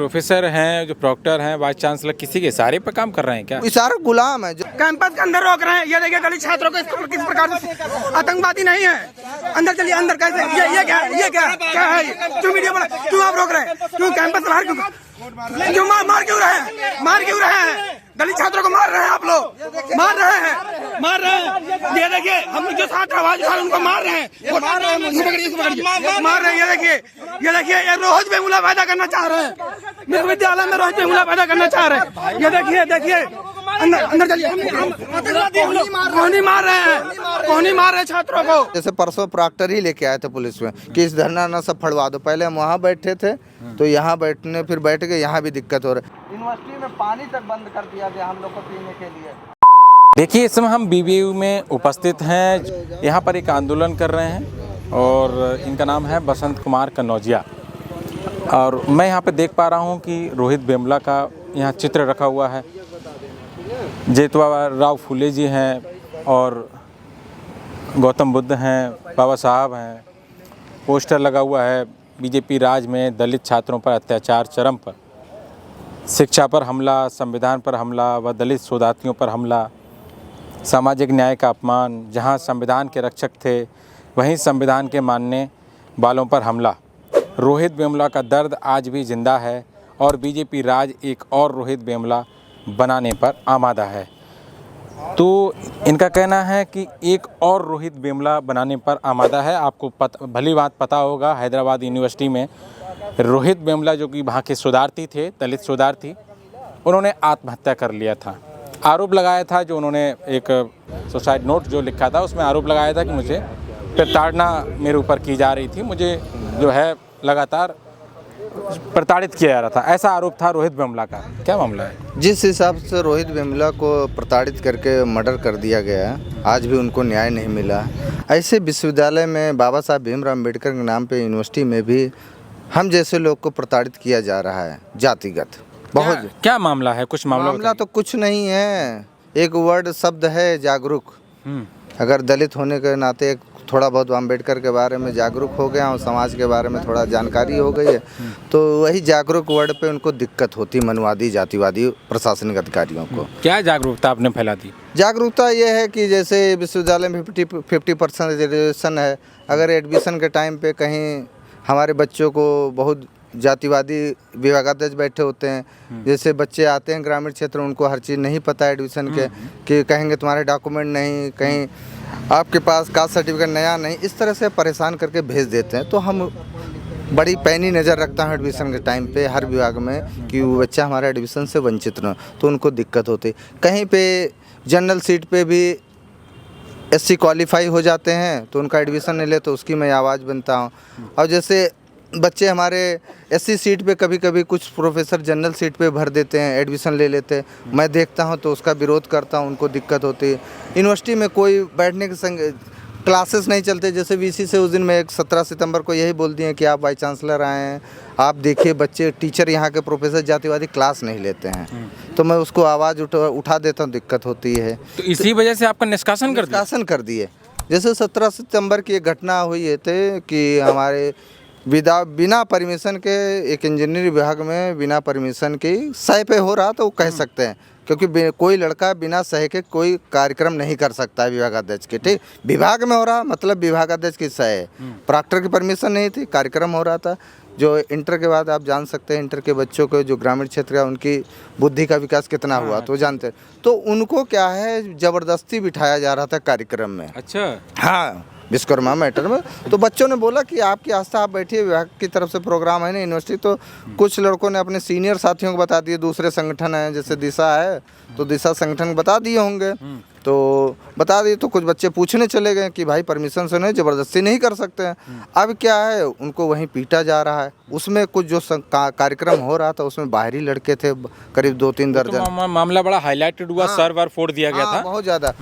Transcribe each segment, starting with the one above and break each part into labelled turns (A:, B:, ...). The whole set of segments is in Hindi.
A: प्रोफेसर हैं, जो प्रॉक्टर हैं, वाइस चांसलर, किसी के इशारे पर काम कर रहे हैं क्या?
B: इशारा गुलाम है जो
C: कैंपस के अंदर रोक रहे हैं। ये देखिए दलित छात्रों को किस प्रकार से आतंकवादी नहीं है। अंदर चलिए, अंदर कैसे? ये क्या है? क्यों मीडिया बना? क्यों आप रोक रहे हैं? क्यों कैंपस बाहर क्यों मार क्यों रहे हैं? दलित छात्रों को मार रहे हैं आप लोग, मार रहे हैं। ये देखिए, हम जो छात्र आवाज उठा रहे हैं उनको मार रहे हैं, मार रहे हैं। ये देखिए ये रोहित वेमुला पैदा करना चाह रहे हैं, विश्वविद्यालय में रोहित वेमुला पैदा करना चाह रहे हैं। ये देखिए अंदर चलिए, कौन मार रहे हैं छात्रों को?
B: जैसे परसों प्रॉक्टर ही लेके आए थे पुलिस में कि इस धरना ना सब फड़वा दो। पहले हम वहाँ बैठे थे तो यहाँ बैठने, फिर बैठ के यहाँ भी दिक्कत हो रही है। यूनिवर्सिटी में पानी तक बंद कर दिया गया हम लोग को पीने के लिए।
A: देखिए, इस समय हम बीबीयू में उपस्थित हैं। यहाँ पर एक आंदोलन कर रहे हैं और इनका नाम है बसंत कुमार कन्नौजिया। और मैं यहाँ पे देख पा रहा हूँ कि रोहित वेमुला का यहाँ चित्र रखा हुआ है। ज्योतिबा फुले जी हैं और गौतम बुद्ध हैं, बाबा साहब हैं। पोस्टर लगा हुआ है, बीजेपी राज में दलित छात्रों पर अत्याचार चरम पर, शिक्षा पर हमला, संविधान पर हमला व दलित शोधार्थियों पर हमला, सामाजिक न्याय का अपमान। जहां संविधान के रक्षक थे वहीं संविधान के मानने वालों पर हमला। रोहित वेमुला का दर्द आज भी जिंदा है और बीजेपी राज एक और रोहित वेमुला बनाने पर आमादा है। तो इनका कहना है कि एक और रोहित वेमुला बनाने पर आमादा है। आपको भली बात पता होगा, हैदराबाद यूनिवर्सिटी में रोहित वेमुला जो कि वहाँ के शोधार्थी थे, दलित शोधार्थी, उन्होंने आत्महत्या कर लिया था। आरोप लगाया था, जो उन्होंने एक सुसाइड नोट जो लिखा था उसमें आरोप लगाया था कि मुझे प्रताड़ना मेरे ऊपर की जा रही थी, मुझे जो है लगातार प्रताड़ित किया जा रहा था। ऐसा आरोप था रोहित वेमुला का। क्या मामला है?
B: जिस हिसाब से रोहित वेमुला को प्रताड़ित करके मर्डर कर दिया गया, आज भी उनको न्याय नहीं मिला। ऐसे विश्वविद्यालय में बाबा साहब भीमराव अम्बेडकर के नाम पे यूनिवर्सिटी में भी हम जैसे लोग को प्रताड़ित किया जा रहा है जातिगत। बहुत
A: क्या मामला है? कुछ
B: मामला तो कुछ नहीं है, एक वर्ड शब्द है जागरूक। अगर दलित होने के नाते थोड़ा बहुत अम्बेडकर के बारे में जागरूक हो गया और समाज के बारे में थोड़ा जानकारी हो गई है, तो वही जागरूक वर्ड पे उनको दिक्कत होती मनुवादी जातिवादी प्रशासनिक अधिकारियों को।
A: क्या जागरूकता आपने फैला दी?
B: जागरूकता ये है कि जैसे विश्वविद्यालय में 50% रिजर्वेशन है। अगर एडमिशन के टाइम पे कहीं हमारे बच्चों को बहुत जातिवादी विभागाध्यक्ष बैठे होते हैं, जैसे बच्चे आते हैं ग्रामीण क्षेत्र, उनको हर चीज़ नहीं पता है एडमिशन के, कि कहेंगे तुम्हारे डॉक्यूमेंट नहीं, कहीं आपके पास कास्ट सर्टिफिकेट नया नहीं, इस तरह से परेशान करके भेज देते हैं। तो हम बड़ी पैनी नज़र रखता हूँ एडमिशन के टाइम पे हर विभाग में कि वो बच्चा हमारा एडमिशन से वंचित न, तो उनको दिक्कत होती। कहीं पे जनरल सीट पे भी SC क्वालिफाई हो जाते हैं तो उनका एडमिशन नहीं ले, तो उसकी मैं आवाज़ बनता हूँ। और जैसे बच्चे हमारे SC सीट पे कभी कभी कुछ प्रोफेसर जनरल सीट पे भर देते हैं, एडमिशन ले लेते हैं, मैं देखता हूं तो उसका विरोध करता हूं, उनको दिक्कत होती है। यूनिवर्सिटी में कोई बैठने के क्लासेस नहीं चलते। जैसे VC से उस दिन मैं 17 सितंबर को यही बोल दिए कि आप वाइस चांसलर आए हैं, आप देखिए बच्चे टीचर यहाँ के प्रोफेसर जातिवादी क्लास नहीं लेते हैं, तो मैं उसको आवाज़ उठा देता हूँ, दिक्कत होती है।
A: तो इसी वजह से आपका निष्कासन
B: कर दिए। जैसे 17 सितंबर की एक घटना हुई है कि हमारे बिना परमिशन के एक इंजीनियरिंग विभाग में बिना परमिशन के सह पे हो रहा, तो वो कह सकते हैं, क्योंकि कोई लड़का बिना सह के कोई कार्यक्रम नहीं कर सकता है विभागाध्यक्ष के। ठीक, विभाग में हो रहा मतलब विभागाध्यक्ष की सह है, प्रॉक्टर की परमिशन नहीं थी, कार्यक्रम हो रहा था। जो इंटर के बाद आप जान सकते हैं, इंटर के बच्चों को जो ग्रामीण क्षेत्र का उनकी बुद्धि का विकास कितना हुआ तो जानते हैं, तो उनको क्या है ज़बरदस्ती बिठाया जा रहा था कार्यक्रम में।
A: अच्छा,
B: हाँ, विश्वकर्मा मैटर में। तो बच्चों ने बोला कि आपकी आस्था, आप बैठिए, विभाग की तरफ से प्रोग्राम है ना यूनिवर्सिटी। तो कुछ लड़कों ने अपने सीनियर साथियों को बता दिए, दूसरे संगठन हैं जैसे दिशा है, तो दिशा संगठन बता दिए होंगे, तो बता दिए। तो कुछ बच्चे पूछने चले गए कि भाई परमिशन से नहीं, ज़बरदस्ती नहीं कर सकते हैं। अब क्या है, उनको वहीं पीटा जा रहा है। उसमें कुछ जो कार्यक्रम हो रहा था उसमें बाहरी लड़के थे, करीब 2-3 दर्जन।
A: मामला बड़ा हाईलाइटेड हुआ, सर वर फोड़ दिया गया था
B: बहुत ज़्यादा।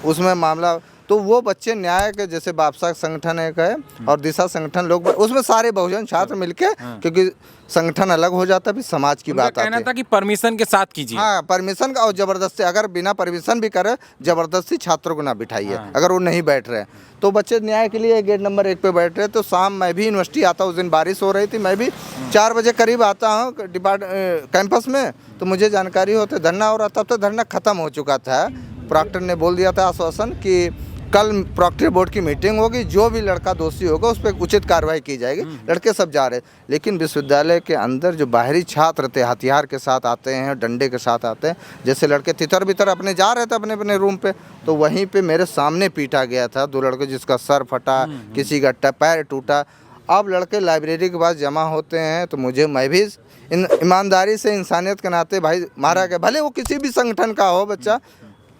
B: उसमें मामला तो वो बच्चे न्याय के जैसे बापसा संगठन एक है और दिशा संगठन लोग उसमें सारे बहुजन छात्र मिलके क्योंकि संगठन अलग हो जाता है फिर समाज की बात आती
A: कहना
B: है।
A: था कि परमिशन के साथ कीजिए।
B: हाँ परमिशन का और जबरदस्ती अगर बिना परमिशन भी करे जबरदस्ती छात्रों को ना बिठाइए अगर वो नहीं बैठ रहे तो बच्चे न्याय के लिए गेट नंबर 1 पे बैठ रहे। तो शाम मैं भी यूनिवर्सिटी आता हूँ, उस दिन बारिश हो रही थी, मैं भी 4 बजे करीब आता हूँ कैंपस में, तो मुझे जानकारी होती धरना हो रहा, तब तक धरना खत्म हो चुका था। प्रॉक्टर ने बोल दिया था आश्वासन कि कल प्रॉक्टर बोर्ड की मीटिंग होगी, जो भी लड़का दोषी होगा उस पर उचित कार्रवाई की जाएगी। लड़के सब जा रहे, लेकिन विश्वविद्यालय के अंदर जो बाहरी छात्र थे हथियार के साथ आते हैं, डंडे के साथ आते हैं, जैसे लड़के तितर बितर अपने जा रहे थे अपने अपने रूम पे, तो वहीं पे मेरे सामने पीटा गया था 2 लड़के, जिसका सर फटा, किसी का पैर टूटा। अब लड़के लाइब्रेरी के पास जमा होते हैं तो मैं भी ईमानदारी से इंसानियत के नाते भाई मारा गया, भले वो किसी भी संगठन का हो, बच्चा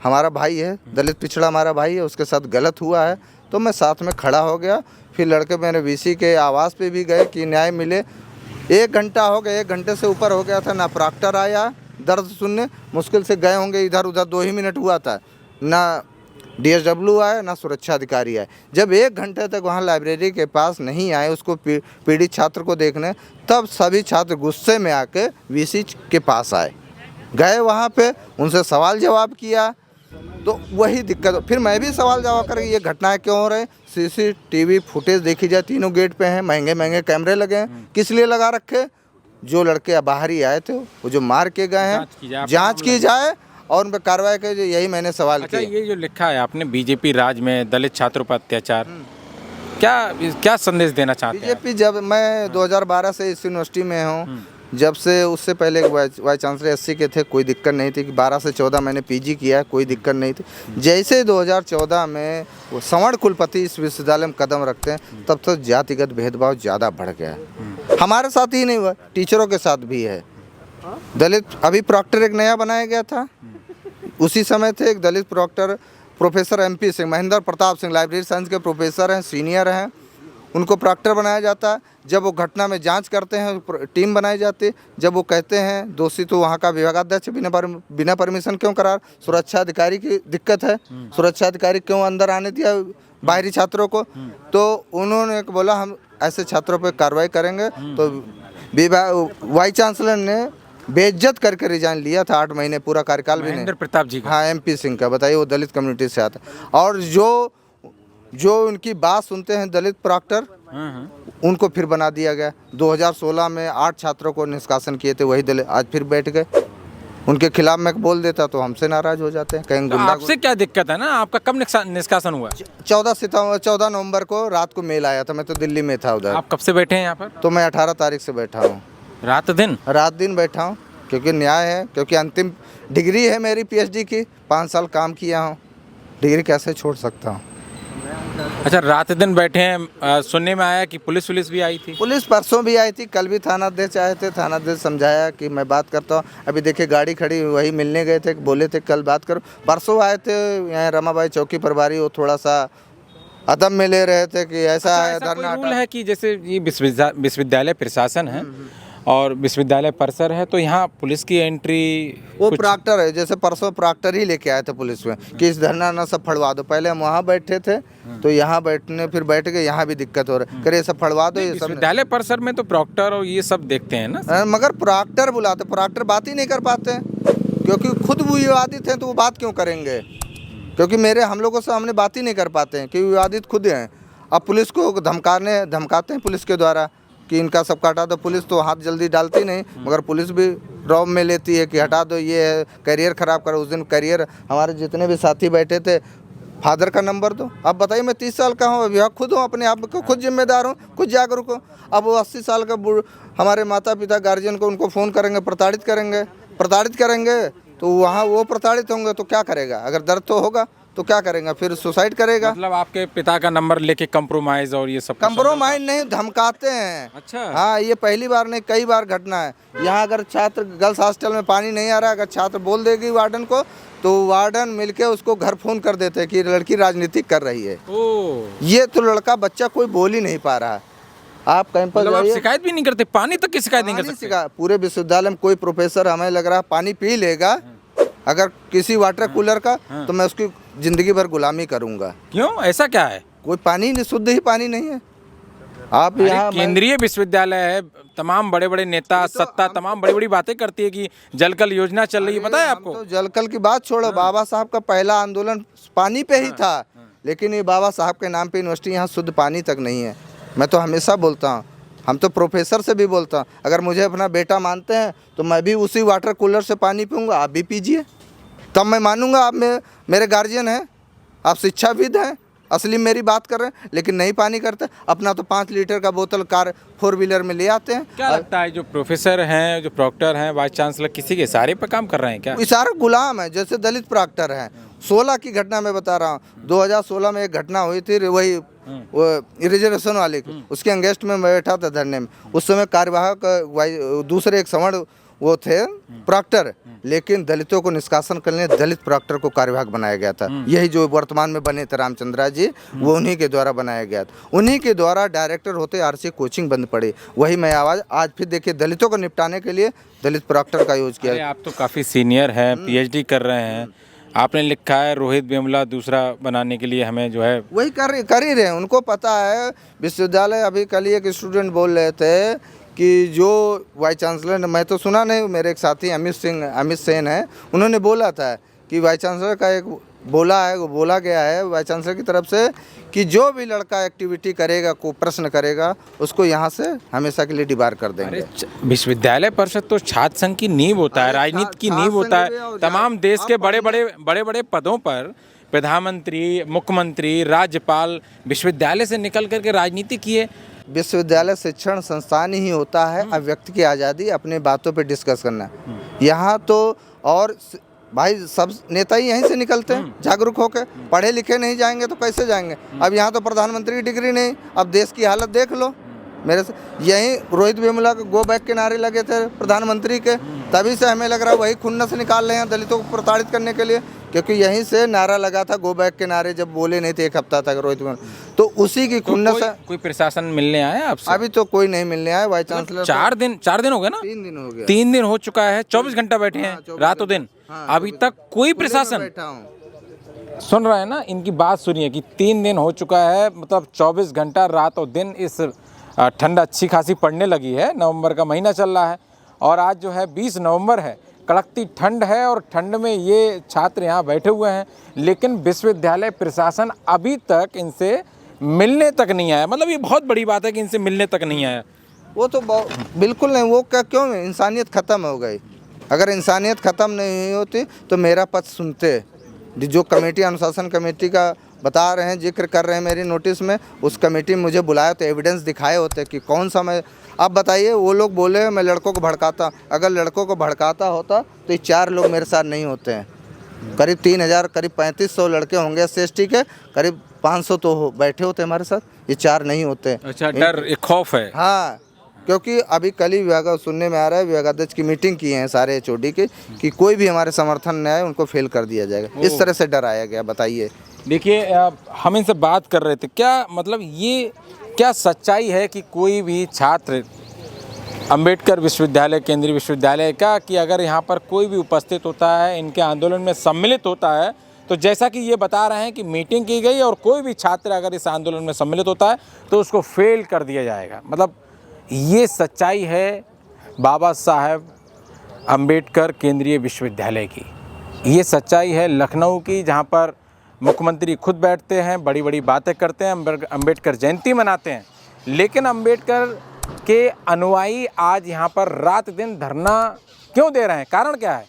B: हमारा भाई है, दलित पिछड़ा हमारा भाई है, उसके साथ गलत हुआ है तो मैं साथ में खड़ा हो गया। फिर लड़के मेरे वीसी के आवास पे भी गए कि न्याय मिले। 1 घंटा हो गया, 1 घंटे से ऊपर हो गया था, ना प्रॉक्टर आया दर्द सुनने, मुश्किल से गए होंगे इधर उधर 2 ही मिनट हुआ था, ना DSW आया ना सुरक्षा अधिकारी आए। जब 1 घंटे तक वहाँ लाइब्रेरी के पास नहीं आए उसको पीड़ित छात्र को देखने, तब सभी छात्र गुस्से में आके वीसी के पास आए, गए वहाँ पे उनसे सवाल जवाब किया, तो वही दिक्कत। फिर मैं भी सवाल जवाब कर ये घटनाएं क्यों हो रहे, CCTV फुटेज देखी जाए, तीनों गेट पे हैं, महंगे महंगे कैमरे लगे हैं, किस लिए लगा रखे? जो लड़के बाहरी आए थे वो जो मार के गए हैं जांच की जाए और उन पर कार्रवाई की जाए, यही मैंने सवाल किया।
A: ये जो लिखा है आपने बीजेपी राज में दलित छात्रों पर अत्याचार, क्या संदेश देना चाहते हैं?
B: बीजेपी, जब मैं 2012 से इस यूनिवर्सिटी में हूँ, जब से उससे पहले वाइस चांसलर SC के थे, कोई दिक्कत नहीं थी। 12 से 14 मैंने PG किया, कोई दिक्कत नहीं थी। जैसे 2014 में वो सवर्ण कुलपति इस विश्वविद्यालय में कदम रखते हैं, तब तक जातिगत भेदभाव ज़्यादा बढ़ गया है। हमारे साथ ही नहीं हुआ, टीचरों के साथ भी है। दलित अभी प्रॉक्टर एक नया बनाया गया था, उसी समय थे एक Dalit proctor professor MP Singh, Mahendra Pratap Singh, library science के प्रोफेसर हैं, सीनियर हैं, उनको प्रॉक्टर बनाया जाता है। जब वो घटना में जांच करते हैं टीम बनाई जाती है, जब वो कहते हैं दोषी तो वहाँ का विभागाध्यक्ष बिना परमिशन क्यों करार, सुरक्षा अधिकारी की दिक्कत है, सुरक्षा अधिकारी क्यों अंदर आने दिया बाहरी छात्रों को, तो उन्होंने बोला हम ऐसे छात्रों पर कार्रवाई करेंगे। तो वाइस चांसलर ने बेइज्जत करके रिजाइन लिया था, 8 महीने पूरा कार्यकाल भी नहीं।
A: महेंद्र प्रताप जी का?
B: हाँ, MP सिंह का, बताइए, वो दलित कम्युनिटी से आता। और जो उनकी बात सुनते हैं दलित प्रॉक्टर, उनको फिर बना दिया गया। 2016 में 8 छात्रों को निष्कासन किए थे वही दलित, आज फिर बैठ गए। उनके खिलाफ मैं बोल देता तो हमसे नाराज हो जाते हैं, कहेंगे
A: तो आपसे क्या दिक्कत है ना, आपका कब निष्कासन हुआ?
B: 14 नवंबर को रात को मेल आया था, मैं तो दिल्ली में था उधर।
A: आप कब से बैठे हैं यहाँ पर?
B: तो मैं 18 तारीख से बैठा हूँ।
A: रात दिन
B: बैठा हूँ, क्योंकि न्याय है, क्योंकि अंतिम डिग्री है मेरी PhD की, 5 साल काम किया हूँ, डिग्री कैसे छोड़ सकता हूँ।
A: अच्छा, रात दिन बैठे हैं। सुनने में आया कि पुलिस भी आई थी?
B: पुलिस परसों भी आई थी, कल भी थानाध्यक्ष आए थे, थानाध्यक्ष समझाया कि मैं बात करता हूँ। अभी देखिए गाड़ी खड़ी, वही मिलने गए थे, बोले थे कल बात करो। परसों आए थे यहाँ रमाबाई चौकी प्रभारी, वो थोड़ा सा अदब में ले रहे थे कि ऐसा है धरना
A: रूल है कि जैसे ये विश्वविद्यालय प्रशासन है और विश्वविद्यालय परिसर है, तो यहाँ पुलिस की एंट्री,
B: वो प्रॉक्टर है, जैसे परसों प्रॉक्टर ही लेके आए थे पुलिस में कि इस धरना ना सब फड़वा दो। पहले हम वहाँ बैठे थे तो यहाँ बैठने, फिर बैठ गए, यहाँ भी दिक्कत हो रहा है, करे सब फड़वा दो। ये सब
A: विश्वविद्यालय परिसर में तो प्रॉक्टर और ये सब देखते हैं ना,
B: मगर प्रॉक्टर बुलाते, प्रॉक्टर बात ही नहीं कर पाते, क्योंकि खुद वो विवादित हैं तो वो बात क्यों करेंगे, क्योंकि हम लोगों से हमने बात ही नहीं कर पाते हैं, क्योंकि विवादित खुद हैं। अब पुलिस को धमकाते हैं पुलिस के द्वारा कि इनका सब हटा दो। पुलिस तो हाथ जल्दी डालती नहीं, मगर पुलिस भी रौब में लेती है कि हटा दो, ये है करियर ख़राब करो। उस दिन करियर, हमारे जितने भी साथी बैठे थे, फादर का नंबर दो। अब बताइए, मैं 30 साल का हूँ, अभिभावक खुद हूँ, अपने आप को खुद जिम्मेदार हूँ, खुद जागरूक हूँ। अब वो 80 साल का हमारे माता पिता गार्जियन को उनको फ़ोन करेंगे, प्रताड़ित करेंगे तो वहाँ वो प्रताड़ित होंगे तो क्या करेगा? अगर दर्द तो होगा तो क्या करेगा? फिर सुसाइड करेगा।
A: मतलब आपके पिता का नंबर लेके कंप्रोमाइज और ये सब?
B: कंप्रोमाइज नहीं, धमकाते हैं।
A: अच्छा।
B: हाँ, ये पहली बार नहीं, कई बार घटना है। यहाँ अगर छात्र गर्ल्स हॉस्टल में पानी नहीं आ रहा, अगर छात्र बोल देगी वार्डन को, तो वार्डन मिलके उसको घर फोन कर देते हैं कि लड़की राजनीति कर रही है। ये तो लड़का बच्चा कोई बोल ही नहीं पा रहा। आप कैंपस
A: जाइए, शिकायत भी नहीं करते? पानी तक की शिकायत नहीं कर सकते?
B: पूरे विश्वविद्यालय में कोई प्रोफेसर, हमें लग रहा है, पानी पी लेगा, अगर किसी वाटर कूलर का तो मैं उसकी ज़िंदगी भर गुलामी करूँगा।
A: क्यों, ऐसा क्या है?
B: कोई पानी नहीं, शुद्ध ही पानी नहीं है। आप
A: अरे
B: यहाँ
A: केंद्रीय विश्वविद्यालय है, तमाम बड़े बड़े नेता सत्ता तमाम बड़ी बड़ी बातें करती है कि जल कल योजना चल रही है, पता है आपको?
B: तो जलकल की बात छोड़ो, बाबा साहब का पहला आंदोलन पानी पे ही था, लेकिन ये बाबा साहब के नाम पे यूनिवर्सिटी यहाँ शुद्ध पानी तक नहीं है। मैं तो हमेशा बोलता हूँ, हम तो प्रोफेसर से भी बोलता हूँ, अगर मुझे अपना बेटा मानते हैं तो मैं भी उसी वाटर कूलर से पानी पीऊँगा, आप भी पीजिए, तब मैं मानूंगा आप मेरे गार्जियन हैं, आप शिक्षाविद हैं, असली मेरी बात कर रहे हैं। लेकिन नहीं पानी करते, अपना तो 5 लीटर का बोतल कार 4 व्हीलर में ले आते हैं।
A: क्या लगता है जो प्रोफेसर हैं, जो प्रॉक्टर हैं, वाइस चांसलर, किसी के इशारे पर काम कर रहे हैं क्या?
B: ये सारे गुलाम है। जैसे दलित प्रॉक्टर हैं, 16 की घटना मैं बता रहा हूँ, 2016 में एक घटना हुई थी, वही वो रिजर्वेशन वाले की, उसके अंगेस्ट में मैं बैठा था धरने में। उस समय कार्यवाहक दूसरे एक सवर्ण वो थे प्रॉक्टर, लेकिन दलितों को निष्कासन करने दलित प्रॉक्टर को कार्यवाहक बनाया गया था। यही जो वर्तमान में बने थे रामचंद्रा जी, वो उन्हीं के द्वारा बनाया गया था। उन्हीं के द्वारा डायरेक्टर होते आरसी कोचिंग बंद पड़ी। वही मैं आवाज़ आज फिर देखिए, दलितों को निपटाने के लिए दलित प्रॉक्टर का यूज किया।
A: आप तो काफ़ी सीनियर हैं, पीएचडी कर रहे हैं, आपने लिखा है रोहित वेमुला दूसरा बनाने के लिए हमें जो है
B: वही कर ही रहे हैं। उनको पता है विश्वविद्यालय। अभी कल ही एक स्टूडेंट बोल रहे थे कि जो वाइस चांसलर, मैं तो सुना नहीं, मेरे एक साथी अमित सेन है, उन्होंने बोला था कि वाइस चांसलर का एक बोला गया है वाइस चांसलर की तरफ से कि जो भी लड़का एक्टिविटी करेगा, को प्रश्न करेगा, उसको यहाँ से हमेशा के लिए डिबार कर देंगे।
A: विश्वविद्यालय परिषद तो छात्र संघ की नींव होता है, राजनीति की नींव होता है। तमाम देश के बड़े बड़े पदों पर प्रधानमंत्री, मुख्यमंत्री, राज्यपाल विश्वविद्यालय से निकल करके राजनीति किए।
B: विश्वविद्यालय शिक्षण संस्थान ही होता है अभिव्यक्ति की आज़ादी, अपने बातों पे डिस्कस करना। यहाँ तो और भाई सब नेता ही यहीं से निकलते हैं जागरूक होकर, पढ़े लिखे नहीं जाएंगे तो कैसे जाएंगे? अब यहाँ तो प्रधानमंत्री की डिग्री नहीं, अब देश की हालत देख लो। मेरे से यहीं रोहित वेमुला के गो बैक के नारे लगे थे प्रधानमंत्री के, तभी से हमें लग रहा है वही खुन्नस निकाल रहे हैं दलितों को प्रताड़ित करने के लिए, क्योंकि यहीं से नारा लगा था गो बैक के नारे, जब बोले नहीं थे 1 हफ्ता तक रोहित वेमुला, तो उसी की खुन्नस।
A: कोई प्रशासन मिलने आया आपसे?
B: अभी तो कोई नहीं मिलने आया। वाइस चांसलर
A: 4 दिन हो गए ना?
B: 3 दिन हो गया।
A: 3 दिन हो चुका है, 24 घंटा बैठे हैं, रातों दिन, अभी तक कोई प्रशासन।
B: बैठा हूँ,
A: सुन रहे हैं ना, इनकी बात सुनिए कि 3 दिन हो चुका है, मतलब 24 घंटा रातों दिन। इस ठंड अच्छी खासी पड़ने लगी है, नवंबर का महीना चल रहा है और आज जो है 20 नवंबर है, कड़कती ठंड है और ठंड में ये छात्र यहाँ बैठे हुए हैं, लेकिन विश्वविद्यालय प्रशासन अभी तक इनसे मिलने तक नहीं आया। मतलब ये बहुत बड़ी बात है कि इनसे मिलने तक नहीं आया।
B: वो तो बिल्कुल नहीं। वो क्या, क्यों? इंसानियत ख़त्म हो गई। अगर इंसानियत ख़त्म नहीं होती तो मेरा पद सुनते। जो कमेटी, अनुशासन कमेटी का बता रहे हैं, जिक्र कर रहे हैं मेरी नोटिस में, उस कमेटी में मुझे बुलाया तो एविडेंस दिखाए होते कि कौन सा मैं। आप बताइए, वो लोग बोले मैं लड़कों को भड़काता, अगर लड़कों को भड़काता होता तो ये 4 लोग मेरे साथ नहीं होते हैं। करीब 3000, करीब 3500 लड़के होंगे SC के, करीब 500 तो बैठे होते हमारे साथ, ये 4 नहीं होते।
A: अच्छा, डर, एक खौफ है।
B: हाँ, क्योंकि अभी कल ही विभाग सुनने में आ रहा है, विभागाध्यक्ष की मीटिंग की है सारे HOD की, कि कोई भी हमारे समर्थन में आए उनको फेल कर दिया जाएगा। इस तरह से डराया गया। बताइए।
A: देखिए, हम इनसे बात कर रहे थे, क्या मतलब ये क्या सच्चाई है कि कोई भी छात्र अंबेडकर विश्वविद्यालय, केंद्रीय विश्वविद्यालय का, कि अगर यहाँ पर कोई भी उपस्थित होता है, इनके आंदोलन में सम्मिलित होता है, तो जैसा कि ये बता रहे हैं कि मीटिंग की गई और कोई भी छात्र अगर इस आंदोलन में सम्मिलित होता है तो उसको फेल कर दिया जाएगा। मतलब ये सच्चाई है बाबा साहेब अंबेडकर केंद्रीय विश्वविद्यालय की। ये सच्चाई है लखनऊ की, जहाँ पर मुख्यमंत्री खुद बैठते हैं, बड़ी बड़ी बातें करते हैं, अंबेडकर जयंती मनाते हैं, लेकिन अंबेडकर के अनुयायी आज यहाँ पर रात दिन धरना क्यों दे रहे हैं? कारण क्या है?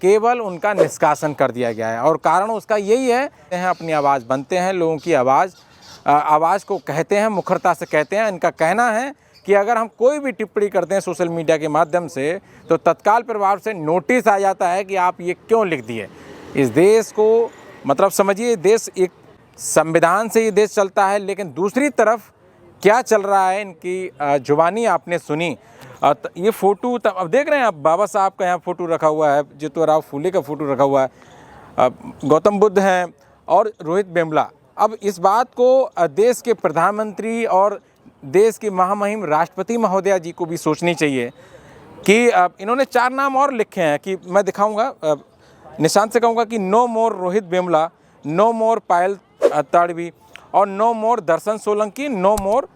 A: केवल उनका निष्कासन कर दिया गया है और कारण उसका यही है, अपनी आवाज़ बनते हैं, लोगों की आवाज़ को कहते हैं, मुखरता से कहते हैं। इनका कहना है कि अगर हम कोई भी टिप्पणी करते हैं सोशल मीडिया के माध्यम से तो तत्काल प्रभाव से नोटिस आ जाता है कि आप ये क्यों लिख दिए। इस देश को, मतलब समझिए, देश एक संविधान से ये देश चलता है, लेकिन दूसरी तरफ क्या चल रहा है, इनकी जुबानी आपने सुनी। ये फ़ोटो अब देख रहे हैं आप, बाबा साहब का यहाँ फ़ोटो रखा हुआ है, ज्योतिराव फूले का फ़ोटो रखा हुआ है, गौतम बुद्ध हैं और रोहित वेमुला। अब इस बात को देश के प्रधानमंत्री और देश के महामहिम राष्ट्रपति महोदया जी को भी सोचनी चाहिए कि इन्होंने 4 नाम और लिखे हैं कि मैं दिखाऊंगा। निशांत से कहूँगा कि नो मोर रोहित वेमुला, नो मोर पायल ताड़वी और नो मोर दर्शन सोलंकी, नो मोर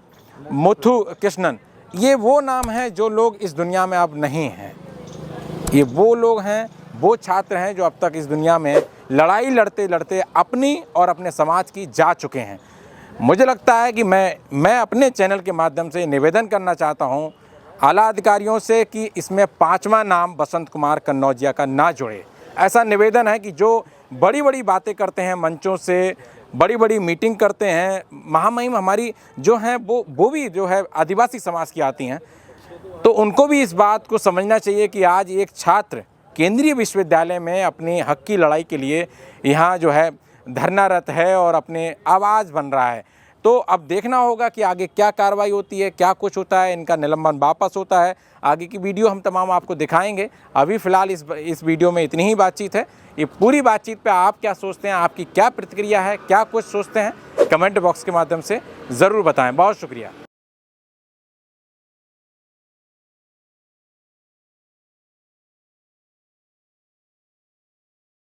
A: मुथु कृष्णन। ये वो नाम हैं जो लोग इस दुनिया में अब नहीं हैं। ये वो लोग हैं, वो छात्र हैं जो अब तक इस दुनिया में लड़ाई लड़ते लड़ते अपनी और अपने समाज की जा चुके हैं। मुझे लगता है कि मैं अपने चैनल के माध्यम से निवेदन करना चाहता हूं आला अधिकारियों से कि इसमें 5वां नाम बसंत कुमार कन्नौजिया का ना जुड़े। ऐसा निवेदन है कि जो बड़ी बड़ी बातें करते हैं मंचों से, बड़ी बड़ी मीटिंग करते हैं, महामहिम हमारी जो हैं वो भी जो है आदिवासी समाज की आती हैं, तो उनको भी इस बात को समझना चाहिए कि आज एक छात्र केंद्रीय विश्वविद्यालय में अपने हक की लड़ाई के लिए यहाँ जो है धरनारत है और अपने आवाज़ बन रहा है। तो अब देखना होगा कि आगे क्या कार्रवाई होती है, क्या कुछ होता है, इनका निलंबन वापस होता है। आगे की वीडियो हम तमाम आपको दिखाएंगे। अभी फ़िलहाल इस वीडियो में इतनी ही बातचीत है। ये पूरी बातचीत पे आप क्या सोचते हैं, आपकी क्या प्रतिक्रिया है, क्या कुछ सोचते हैं, कमेंट बॉक्स के माध्यम से ज़रूर बताएं। बहुत शुक्रिया।